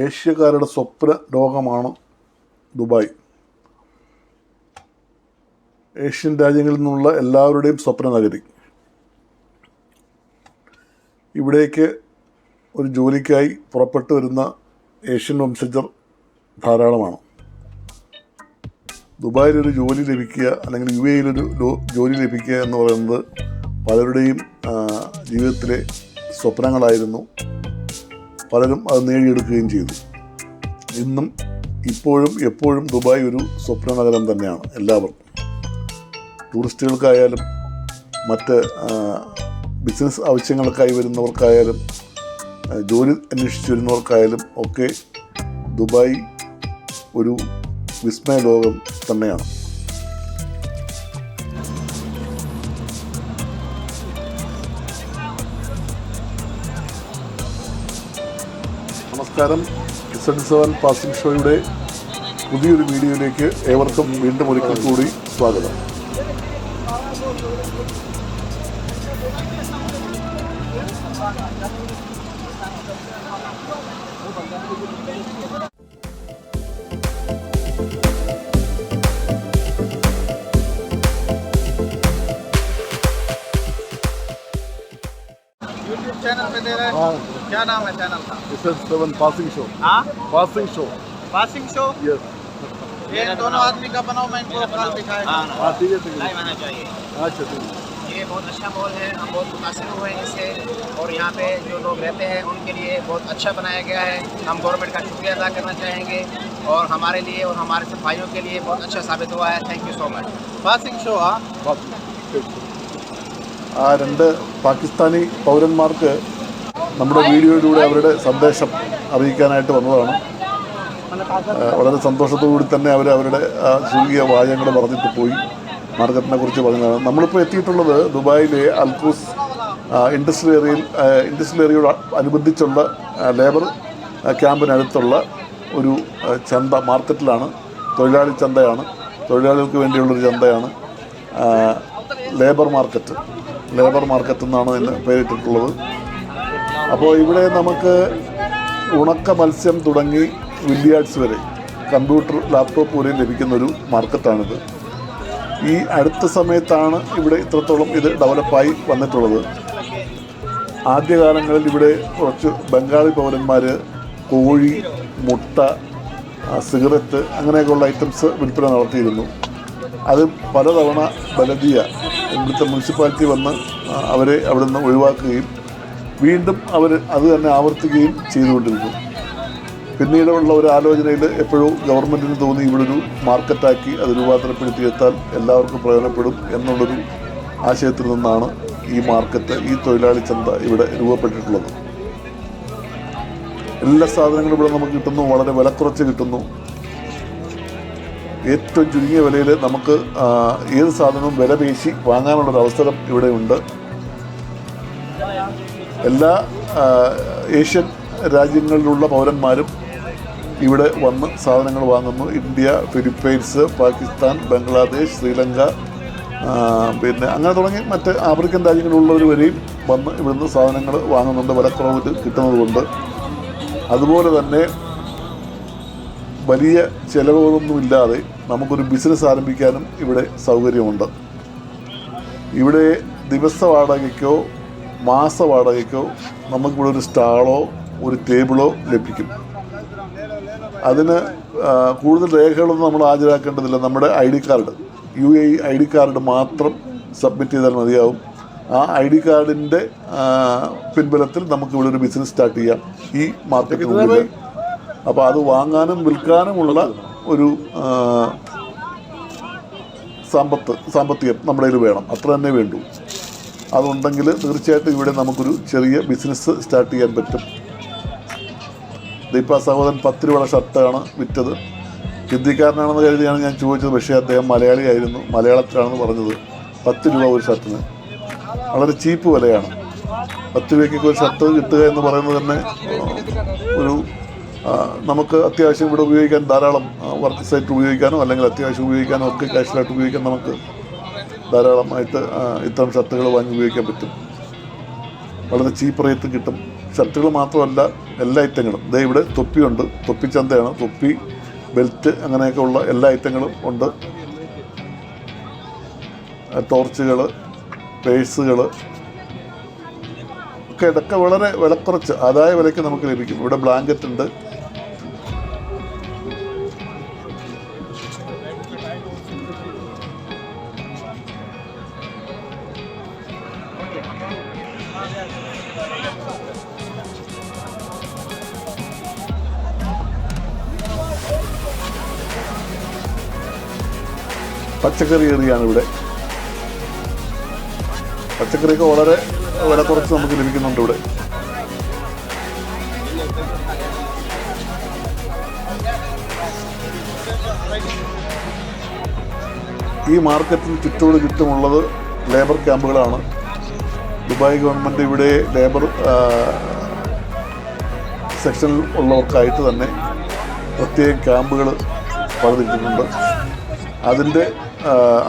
ഏഷ്യക്കാരുടെ സ്വപ്ന ലോകമാണ് Dubai. Asian രാജ്യങ്ങളിൽ നിന്നുള്ള എല്ലാവരുടെയും സ്വപ്ന നഗരി. ഇവിടേക്ക് ഒരു ജോലിക്കായി പുറപ്പെട്ടു വരുന്ന ഏഷ്യൻ വംശജർ ധാരാളമാണ്. ദുബായിലൊരു ജോലി ലഭിക്കുക അല്ലെങ്കിൽ UAEയിലൊരു ജോലി ലഭിക്കുക എന്ന് പറയുന്നത് പലരുടെയും ജീവിതത്തിലെ സ്വപ്നങ്ങളായിരുന്നു. പലരും അത് നേടിയെടുക്കുകയും ചെയ്തു. ഇന്നും ഇപ്പോഴും എപ്പോഴും ദുബായ് ഒരു സ്വപ്ന നഗരം തന്നെയാണ് എല്ലാവർക്കും. ടൂറിസ്റ്റുകൾക്കായാലും മറ്റ് ബിസിനസ് ആവശ്യങ്ങൾക്കായി വരുന്നവർക്കായാലും ജോലി അന്വേഷിച്ച് വരുന്നവർക്കായാലും ഒക്കെ ദുബായ് ഒരു വിസ്മയ ലോകം തന്നെയാണ്. നമസ്കാരം. Z7 പാസിംഗ് ഷോയുടെ പുതിയൊരു വീഡിയോയിലേക്ക് ഏവർക്കും വീണ്ടും ഒരിക്കൽ കൂടി സ്വാഗതം. YouTube चैनल पे दे रहे हैं। क्या नाम है चैनल का? Z7 passing show. हाँ, passing show. Passing show. Yes. ये दोनों आदमी का बनाओ, मैं इनको कल दिखाएगा। हाँ ठीक है. लाइव आना चाहिए। अच्छा ठीक है. ये बहुत अच्छा मॉल है, हम बहुत मुतासिर हुए हैं इससे, और यहाँ पे जो लोग रहते हैं उनके लिए बहुत अच्छा बनाया गया है। हम गवर्नमेंट का शुक्रिया अदा करना चाहेंगे और हमारे लिए और हमारे सब भाइयों के लिए बहुत अच्छा साबित हुआ है। Thank you so much. Passing show. हाँ, ആ രണ്ട് പാകിസ്ഥാനി പൗരന്മാർക്ക് നമ്മുടെ വീഡിയോയിലൂടെ അവരുടെ സന്ദേശം അറിയിക്കാനായിട്ട് വന്നതാണ്. വളരെ സന്തോഷത്തോടുകൂടി തന്നെ അവരുടെ ചുരുങ്ങിയ വാചകങ്ങൾ പറഞ്ഞിട്ട് പോയി. മാർക്കറ്റിനെ കുറിച്ച് പറഞ്ഞതാണ്. നമ്മളിപ്പോൾ എത്തിയിട്ടുള്ളത് ദുബായിലെ അൽഖൂസ് ഇൻഡസ്ട്രിയൽ ഏരിയയോട് അനുബന്ധിച്ചുള്ള ലേബർ ക്യാമ്പിനടുത്തുള്ള ഒരു ചന്ത മാർക്കറ്റിലാണ്. തൊഴിലാളി ചന്തയാണ്, തൊഴിലാളികൾക്ക് വേണ്ടിയുള്ളൊരു ചന്തയാണ്. ലേബർ മാർക്കറ്റ് എന്നാണ് ഇതിന് പേരിട്ടിട്ടുള്ളത്. അപ്പോൾ ഇവിടെ നമുക്ക് ഉണക്ക മത്സ്യം തുടങ്ങി വില്യാർഡ്സ് വരെ, കമ്പ്യൂട്ടർ ലാപ്ടോപ്പ് വരെ ലഭിക്കുന്നൊരു മാർക്കറ്റാണിത്. ഈ അടുത്ത സമയത്താണ് ഇവിടെ ഇത്രത്തോളം ഇത് ഡെവലപ്പായി വന്നിട്ടുള്ളത്. ആദ്യകാലങ്ങളിൽ ഇവിടെ കുറച്ച് ബംഗാളി പൗരന്മാർ കോഴി, മുട്ട, സിഗരറ്റ് അങ്ങനെയൊക്കെയുള്ള ഐറ്റംസ് വിൽപ്പന നടത്തിയിരുന്നു. അത് പലതവണ ബലദിയ, ഇവിടുത്തെ മുനിസിപ്പാലിറ്റി വന്ന് അവരെ അവിടെ നിന്ന് ഒഴിവാക്കുകയും വീണ്ടും അവർ അത് തന്നെ ആവർത്തിക്കുകയും ചെയ്തുകൊണ്ടിരുന്നു. പിന്നീടുള്ള ഒരു ആലോചനയിൽ എപ്പോഴും ഗവൺമെൻറ്റിന് തോന്നി ഇവിടൊരു മാർക്കറ്റാക്കി അത് രൂപാന്തരപ്പെടുത്തിയെത്താൽ എല്ലാവർക്കും പ്രയോജനപ്പെടും എന്നുള്ളൊരു ആശയത്തിൽ നിന്നാണ് ഈ മാർക്കറ്റ്, ഈ തൊഴിലാളി ചന്ത ഇവിടെ രൂപപ്പെട്ടിട്ടുള്ളത്. എല്ലാ സാധനങ്ങളും ഇവിടെ നമുക്ക് കിട്ടുന്നു, വളരെ വിലക്കുറച്ച് കിട്ടുന്നു. ഏറ്റവും ചുരുങ്ങിയ വിലയിൽ നമുക്ക് ഏത് സാധനവും വില പേശി വാങ്ങാനുള്ളൊരവസരം ഇവിടെയുണ്ട്. എല്ലാ ഏഷ്യൻ രാജ്യങ്ങളിലുള്ള പൗരന്മാരും ഇവിടെ വന്ന് സാധനങ്ങൾ വാങ്ങുന്നു. ഇന്ത്യ, ഫിലിപ്പൈൻസ്, പാകിസ്ഥാൻ, ബംഗ്ലാദേശ്, ശ്രീലങ്ക, പിന്നെ അങ്ങനെ തുടങ്ങി മറ്റ് ആഫ്രിക്കൻ രാജ്യങ്ങളിലുള്ളവർ വരെയും വന്ന് ഇവിടുന്ന് സാധനങ്ങൾ വാങ്ങുന്നുണ്ട്, വിലക്കുറവിൽ കിട്ടുന്നതുകൊണ്ട്. അതുപോലെ തന്നെ വലിയ ചിലവുകളൊന്നുമില്ലാതെ നമുക്കൊരു ബിസിനസ് ആരംഭിക്കാനും ഇവിടെ സൗകര്യമുണ്ട്. ഇവിടെ ദിവസ വാടകയ്ക്കോ മാസ വാടകയ്ക്കോ നമുക്കിവിടെ ഒരു സ്റ്റാളോ ഒരു ടേബിളോ ലഭിക്കും. അതിന് കൂടുതൽ രേഖകളൊന്നും നമ്മൾ ഹാജരാക്കേണ്ടതില്ല. നമ്മുടെ ID card, UAE ID card മാത്രം സബ്മിറ്റ് ചെയ്താൽ മതിയാവും. ആ ID കാർഡിൻ്റെ പിൻബലത്തിൽ നമുക്കിവിടെ ഒരു ബിസിനസ് സ്റ്റാർട്ട് ചെയ്യാം ഈ മാർക്കറ്റിനുള്ളിൽ. അപ്പോൾ അത് വാങ്ങാനും വിൽക്കാനുമുള്ള ഒരു സാമ്പത്തികം നമ്മുടെ കയ്യിൽ വേണം, അത്ര തന്നെ വേണ്ടൂ. അതുണ്ടെങ്കിൽ തീർച്ചയായിട്ടും ഇവിടെ നമുക്കൊരു ചെറിയ ബിസിനസ് സ്റ്റാർട്ട് ചെയ്യാൻ പറ്റും. ഇപ്പോൾ സഹോദരൻ 10 രൂപയുടെ ഷർട്ടാണ് വിറ്റത്. ഹിന്ദിക്കാരനാണെന്ന് കരുതിയാണ് ഞാൻ ചോദിച്ചത്, പക്ഷേ അദ്ദേഹം മലയാളിയായിരുന്നു, മലയാളത്തിലാണെന്ന് പറഞ്ഞത്. 10 രൂപ ഒരു ഷർട്ടിന്, വളരെ ചീപ്പ് വിലയാണ്. 10 രൂപയ്ക്കൊക്കെ ഒരു ഷർട്ട് കിട്ടുക എന്ന് പറയുന്നത് തന്നെ ഒരു നമുക്ക് അത്യാവശ്യം ഇവിടെ ഉപയോഗിക്കാൻ ധാരാളം വർക്ക് സൈറ്റ് ഉപയോഗിക്കാനോ അല്ലെങ്കിൽ അത്യാവശ്യം ഉപയോഗിക്കാനോ ഒക്കെ കാഷ്വലായിട്ട് ഉപയോഗിക്കാൻ നമുക്ക് ധാരാളമായിട്ട് ഇത്തരം ഷർട്ടുകൾ വാങ്ങി ഉപയോഗിക്കാൻ പറ്റും. വളരെ ചീപ്പ് റേറ്റ് കിട്ടും. ഷർട്ടുകൾ മാത്രമല്ല എല്ലാ ഐറ്റങ്ങളും. ദേ ഇവിടെ തൊപ്പിയുണ്ട്, തൊപ്പിച്ചന്തയാണ്, തൊപ്പി, ബെൽറ്റ്, അങ്ങനെയൊക്കെ ഉള്ള എല്ലാ ഐറ്റങ്ങളും ഉണ്ട്. ടോർച്ചുകൾ, പേഴ്സുകൾ ഒക്കെ ഇതൊക്കെ വളരെ വിലക്കുറച്ച് ആദായ വിലയ്ക്ക് നമുക്ക് ലഭിക്കും. ഇവിടെ ബ്ലാങ്കറ്റ് ഉണ്ട്. പച്ചക്കറി ഏറിയാണ് ഇവിടെ. പച്ചക്കറിയൊക്കെ വളരെ വില കുറച്ച് നമുക്ക് ലഭിക്കുന്നുണ്ട് ഇവിടെ. ഈ മാർക്കറ്റിന് ചുറ്റുമുള്ളത് ലേബർ ക്യാമ്പുകളാണ്. ദുബായ് ഗവൺമെൻറ് ഇവിടെ ലേബർ സെക്ഷനിൽ ഉള്ളവർക്കായിട്ട് തന്നെ പ്രത്യേക ക്യാമ്പുകൾ പണിതിട്ടുണ്ട്.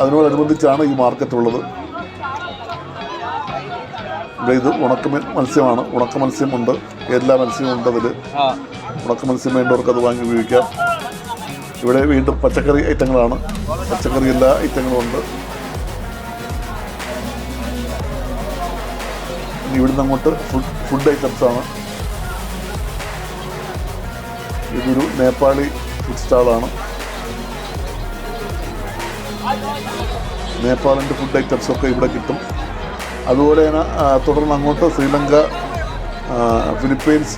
അതിനോടനുബന്ധിച്ചാണ് ഈ മാർക്കറ്റ് ഉള്ളത്. ഇവിടെ ഇത് മത്സ്യമാണ്. ഉണക്ക മത്സ്യമുണ്ട്, എല്ലാ മത്സ്യവും ഉണ്ട് അതിൽ. ഉണക്ക മത്സ്യം വേണ്ടവർക്ക് അത് വാങ്ങി ഉപയോഗിക്കാം. ഇവിടെ വീണ്ടും പച്ചക്കറി ഐറ്റങ്ങളാണ്. പച്ചക്കറി എല്ലാ ഐറ്റങ്ങളും ഉണ്ട്. ഇവിടുന്ന് അങ്ങോട്ട് ഫുഡ് ഐറ്റംസാണ്. ഇതൊരു നേപ്പാളി ഫുഡ് സ്റ്റാളാണ്. നേപ്പാളിൻ്റെ ഫുഡ് ഐറ്റംസൊക്കെ ഇവിടെ കിട്ടും. അതുപോലെ തന്നെ തുടർന്ന് അങ്ങോട്ട് ശ്രീലങ്ക, ഫിലിപ്പീൻസ്,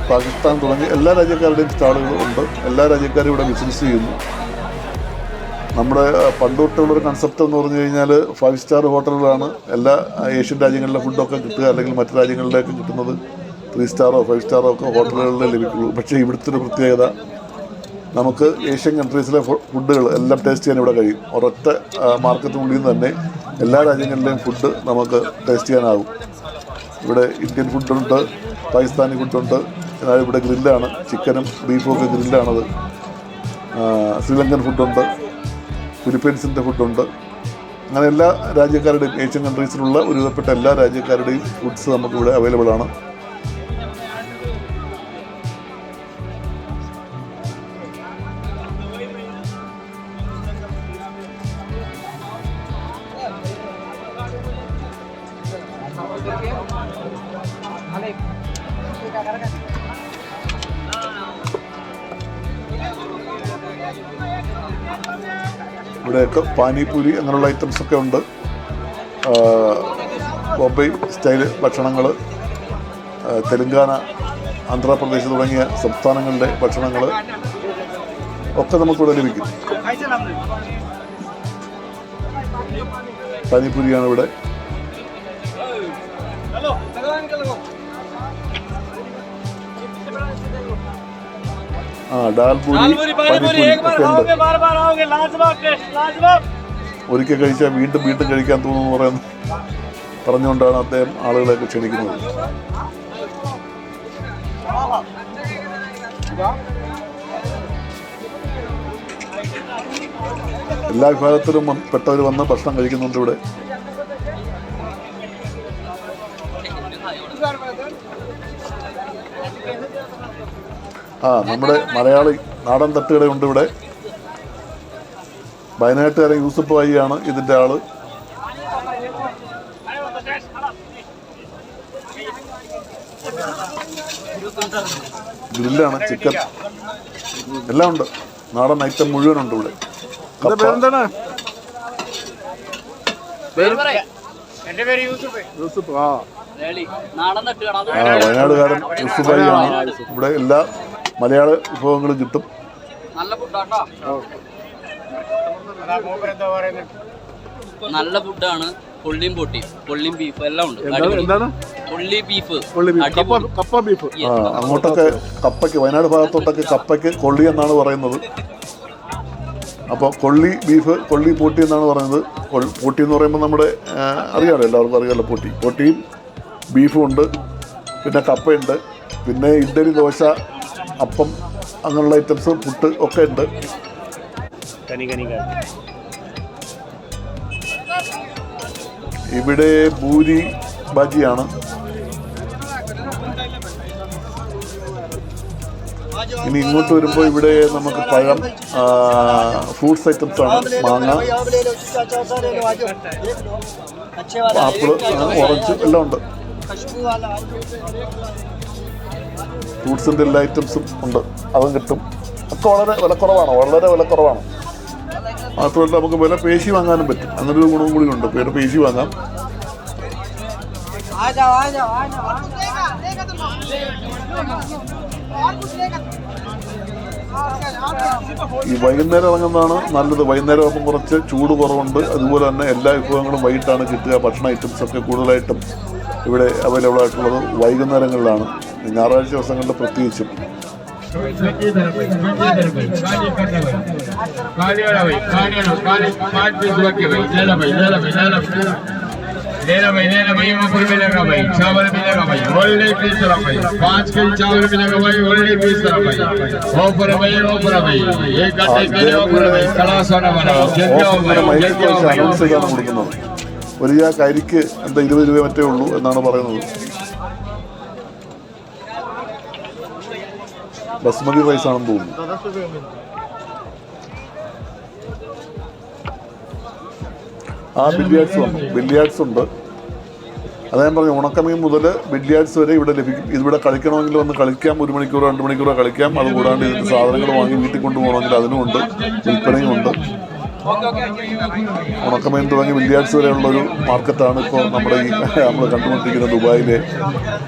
പാകിസ്ഥാൻ തുടങ്ങി എല്ലാ രാജ്യക്കാരുടെയും സ്റ്റാളുകൾ ഉണ്ട്. എല്ലാ രാജ്യക്കാരും ഇവിടെ ബിസിനസ് ചെയ്യുന്നു. നമ്മുടെ പണ്ടുതൊട്ടുള്ളൊരു കൺസെപ്റ്റ് എന്ന് പറഞ്ഞു കഴിഞ്ഞാൽ 5 സ്റ്റാർ ഹോട്ടലുകളാണ് എല്ലാ ഏഷ്യൻ രാജ്യങ്ങളിലെ ഫുഡൊക്കെ കിട്ടുക, അല്ലെങ്കിൽ മറ്റു രാജ്യങ്ങളിലേക്ക് കിട്ടുന്നത് 3 സ്റ്റാറോ 5 സ്റ്റാറോ ഒക്കെ ഹോട്ടലുകളിൽ ലഭിക്കുള്ളൂ. പക്ഷേ ഇവിടുത്തെ ഒരു പ്രത്യേകത, നമുക്ക് ഏഷ്യൻ കൺട്രീസിലെ ഫുഡുകൾ എല്ലാം ടേസ്റ്റ് ചെയ്യാൻ ഇവിടെ കഴിയും. ഒരൊറ്റ മാർക്കറ്റിനുള്ളിൽ നിന്ന് തന്നെ എല്ലാ രാജ്യങ്ങളിലെയും ഫുഡ് നമുക്ക് ടേസ്റ്റ് ചെയ്യാനാകും. ഇവിടെ ഇന്ത്യൻ ഫുഡുണ്ട്, പാകിസ്ഥാനി ഫുഡുണ്ട്. എന്നാൽ ഇവിടെ ഗ്രില്ലാണ്, ചിക്കനും ബീഫും ഒക്കെ ഗ്രില്ലാണത്. ശ്രീലങ്കൻ ഫുഡുണ്ട്, ഫിലിപ്പീൻസിൻ്റെ ഫുഡുണ്ട്. അങ്ങനെ എല്ലാ രാജ്യക്കാരുടെയും, ഏഷ്യൻ കൺട്രീസിലുള്ള ഒരുവിധപ്പെട്ട എല്ലാ രാജ്യക്കാരുടെയും ഫുഡ്സ് നമുക്കിവിടെ അവൈലബിൾ ആണ്. ഇവിടെയൊക്കെ പാനിപൂരി അങ്ങനെയുള്ള ഐറ്റംസൊക്കെ ഉണ്ട്. ബോംബെ സ്റ്റൈല് ഭക്ഷണങ്ങൾ, തെലുങ്കാന, ആന്ധ്രാപ്രദേശ് തുടങ്ങിയ സംസ്ഥാനങ്ങളിലെ ഭക്ഷണങ്ങൾ ഒക്കെ നമുക്കിവിടെ ലഭിക്കും. പാനിപൂരിയാണ് ഇവിടെ. ഡാൽപൂരി, പാനിപൂരി ഒക്കെ ഉണ്ട്. ഒരിക്കൽ കഴിച്ചാൽ വീണ്ടും വീണ്ടും കഴിക്കാൻ തോന്നുന്നു പറഞ്ഞുകൊണ്ടാണ് അദ്ദേഹം ആളുകളെയൊക്കെ ക്ഷണിക്കുന്നത്. എല്ലാ വിഭാഗത്തിലും പെട്ടവർ വന്ന് ഭക്ഷണം കഴിക്കുന്നുണ്ട് ഇവിടെ. നമ്മുടെ മലയാളി നാടൻ തട്ടുകടയുണ്ട് ഇവിടെ. വയനാട്ടുകാരൻ യൂസഫ് ഭായിയാണ് ഇതിൻ്റെ ആള്. ഗ്രില്ലാണ്, ചിക്കൻ എല്ലാം ഉണ്ട്. നാടൻ ഐറ്റം മുഴുവനുണ്ട് ഇവിടെ. വയനാടുകാരൻ യൂസഫ് ഭായിയാണ്. ഇവിടെ എല്ലാ മലയാള വിഭവങ്ങളും കിട്ടും. നല്ല ഫുഡാണ്. കൊള്ളിയും പൊട്ടിയും, കൊള്ളിയും ബീഫ് എല്ലാം ഉണ്ട്. കൊള്ളി ബീഫ്, കപ്പ ബീഫ്. അങ്ങോട്ടൊക്കെ കപ്പയ്ക്ക്, വയനാട് ഭാഗത്തോട്ടൊക്കെ കപ്പയ്ക്ക് കൊള്ളി എന്നാണ് പറയുന്നത്. അപ്പോൾ കൊള്ളി ബീഫ്, കൊള്ളി പൊട്ടി എന്നാണ് പറയുന്നത്. പൊട്ടി എന്ന് പറയുമ്പോൾ നമ്മുടെ അറിയാമല്ലോ, എല്ലാവർക്കും അറിയാമല്ലോ പൊട്ടി. പൊട്ടിയും ബീഫും ഉണ്ട്, പിന്നെ കപ്പയുണ്ട്, പിന്നെ ഇഡ്ഡലി, ദോശ, അപ്പം അങ്ങനെയുള്ള ഐറ്റംസ്, പുട്ട് ഒക്കെ ഉണ്ട്. ഇവിടെ പൂരി ബജിയാണ്. ഇനി ഇങ്ങോട്ട് വരുമ്പോൾ ഇവിടെ നമുക്ക് പഴം, ഫ്രൂട്ട്സ് ഐറ്റംസ് ആണ്, മാങ്ങ, ആപ്പിൾ, ഓറഞ്ച് എല്ലാം ഉണ്ട്. ഫ്രൂട്ട്സിൻ്റെ എല്ലാ ഐറ്റംസും ഉണ്ട്, അതും കിട്ടും. ഒക്കെ വളരെ വിലക്കുറവാണ്, വളരെ വിലക്കുറവാണ്. മാത്രമല്ല നമുക്ക് വില പേശി വാങ്ങാനും പറ്റും. അങ്ങനൊരു ഗുണവും കൂടി ഉണ്ട്, പേശി വാങ്ങാം. ഈ വൈകുന്നേരം ഇറങ്ങുന്നതാണ് നല്ലത്. വൈകുന്നേരം ആകുമ്പോൾ കുറച്ച് ചൂട് കുറവുണ്ട്. അതുപോലെ തന്നെ എല്ലാ വിഭവങ്ങളും വൈകിട്ടാണ് കിട്ടുക. ഭക്ഷണ ഐറ്റംസൊക്കെ കൂടുതലായിട്ടും ഇവിടെ അവൈലബിൾ ആയിട്ടുള്ളത് വൈകുന്നേരങ്ങളിലാണ്, ഞായറാഴ്ച ദിവസങ്ങളിൽ പ്രത്യേകിച്ചും. लेना भाई ऊपर मिलेगा भाई, चावल मिलेगा भाई, ओनली पीस तरह भाई, 5 किलो चावल मिलेगा भाई, ओनली पीस तरह भाई, ऊपर भाई, एक घंटे के लिए ऊपर भाई, क्लास होना बना, കൊടുക്കുന്നത്. ഒരു കരിക്ക് എന്താ 20 രൂപ മറ്റേ ഉള്ളൂ എന്നാണ് പറയുന്നത്. ബസ്മതി റൈസ് ആണെന്ന് തോന്നുന്നു. ബില്ലിയാർഡ്സ് ഉണ്ട്. അത് ഞാൻ പറഞ്ഞു, ഉണക്കമീൻ മുതൽ ബില്ലിയാർഡ്സ് വരെ ഇവിടെ ലഭിക്കും. ഇതിവിടെ കളിക്കണമെങ്കിൽ വന്ന് കളിക്കാം, 1 മണിക്കൂറോ 2 മണിക്കൂറോ കളിക്കാം. അതുകൂടാണ്ട് ഇതിൻ്റെ സാധനങ്ങൾ വാങ്ങി വീട്ടിൽ കൊണ്ടുപോകണമെങ്കിൽ അതിനുമുണ്ട്, വിൽപ്പനയും ഉണ്ട്. ഉണക്കമീൻ തുടങ്ങി ബില്ലിയാർഡ്സ് വരെയുള്ളൊരു മാർക്കറ്റാണ് ഇപ്പോൾ നമ്മൾ കണ്ടുകൊണ്ടിരിക്കുന്ന ദുബായിലെ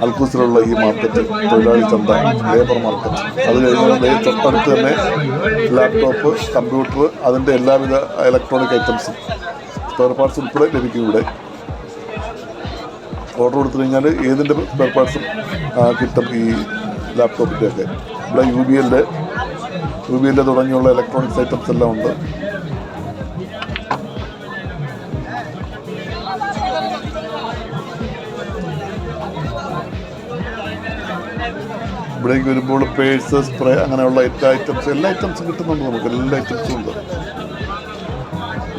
അൽക്കൂസിലുള്ള ഈ മാർക്കറ്റ്, തൊഴിലാളി ചന്ത, ലേബർ മാർക്കറ്റ്. അത് കഴിഞ്ഞാൽ തൊട്ടടുത്ത് തന്നെ ലാപ്ടോപ്പ്, കമ്പ്യൂട്ടർ, അതിൻ്റെ എല്ലാവിധ ഇലക്ട്രോണിക് ഐറ്റംസും സ്പെയർ പാർട്സ് ഉൾപ്പെടെ ലഭിക്കും ഇവിടെ. ഓർഡർ കൊടുത്തു കഴിഞ്ഞാൽ ഏതിൻ്റെ സ്പെയർ പാർട്സും കിട്ടും. ഈ ലാപ്ടോപ്പിൻ്റെയൊക്കെ ഇവിടെ യു ബി എൽ തുടങ്ങിയുള്ള ഇലക്ട്രോണിക്സ് ഐറ്റംസ് എല്ലാം ഉണ്ട്. ഇവിടേക്ക് വരുമ്പോൾ പേഴ്സ്, സ്പ്രേ, അങ്ങനെയുള്ള എല്ലാ ഐറ്റംസും കിട്ടുന്നുണ്ട്. നമുക്ക് എല്ലാ ഐറ്റംസും ഉണ്ട്,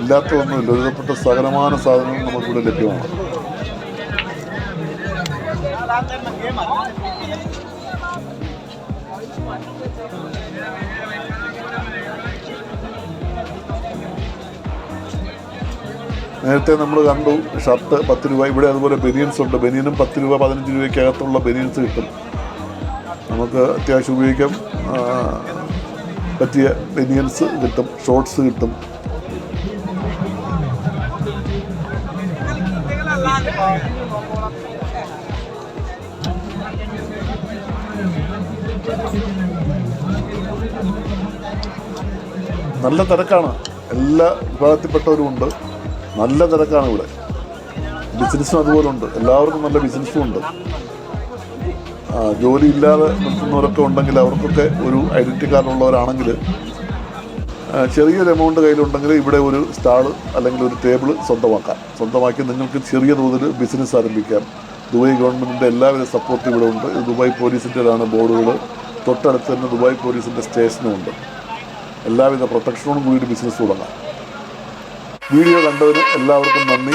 ഇല്ലാത്തതൊന്നുമില്ല. ഒരുവിധപ്പെട്ട സകലമാന സാധനങ്ങൾ നമുക്കിവിടെ ലഭ്യമാണ്. നേരത്തെ നമ്മൾ കണ്ടു ഷർട്ട് 10 രൂപ. ഇവിടെ അതുപോലെ ബനിയൻസ് ഉണ്ട്. ബനിയനും 10 രൂപ 15 രൂപയ്ക്കകത്തുള്ള ബനിയൻസ് കിട്ടും. നമുക്ക് അത്യാവശ്യം ഉപയോഗിക്കാൻ പറ്റിയ ബനിയൻസ് കിട്ടും, ഷോർട്ട്സ് കിട്ടും. നല്ല തിരക്കാണ്, എല്ലാ വിഭാഗത്തിൽപ്പെട്ടവരും ഉണ്ട്. നല്ല തിരക്കാണ് ഇവിടെ. ബിസിനസ്സും അതുപോലെ ഉണ്ട്, എല്ലാവർക്കും നല്ല ബിസിനസ്സും ഉണ്ട്. ജോലി ഇല്ലാതെ നിൽക്കുന്നവരൊക്കെ ഉണ്ടെങ്കിൽ അവർക്കൊക്കെ ഒരു ഐഡൻറ്റി കാർഡ് ഉള്ളവരാണെങ്കിൽ ചെറിയൊരു എമൗണ്ട് കയ്യിലുണ്ടെങ്കിൽ ഇവിടെ ഒരു സ്റ്റാള് അല്ലെങ്കിൽ ഒരു ടേബിൾ സ്വന്തമാക്കി നിങ്ങൾക്ക് ചെറിയ തോതിൽ ബിസിനസ് ആരംഭിക്കാം. ദുബായ് ഗവൺമെൻറ്റിൻ്റെ എല്ലാവിധ സപ്പോർട്ടും ഇവിടെ ഉണ്ട്. ഇത് ദുബായ് പോലീസിൻ്റെതാണ് ബോർഡുകൾ. തൊട്ടടുത്ത് തന്നെ ദുബായ് പോലീസിൻ്റെ സ്റ്റേഷനും ഉണ്ട്. എല്ലാവിധ പ്രൊട്ടക്ഷനോടും കൂടി ബിസിനസ് തുടങ്ങാം. വീഡിയോ കണ്ടതിന് എല്ലാവർക്കും നന്ദി.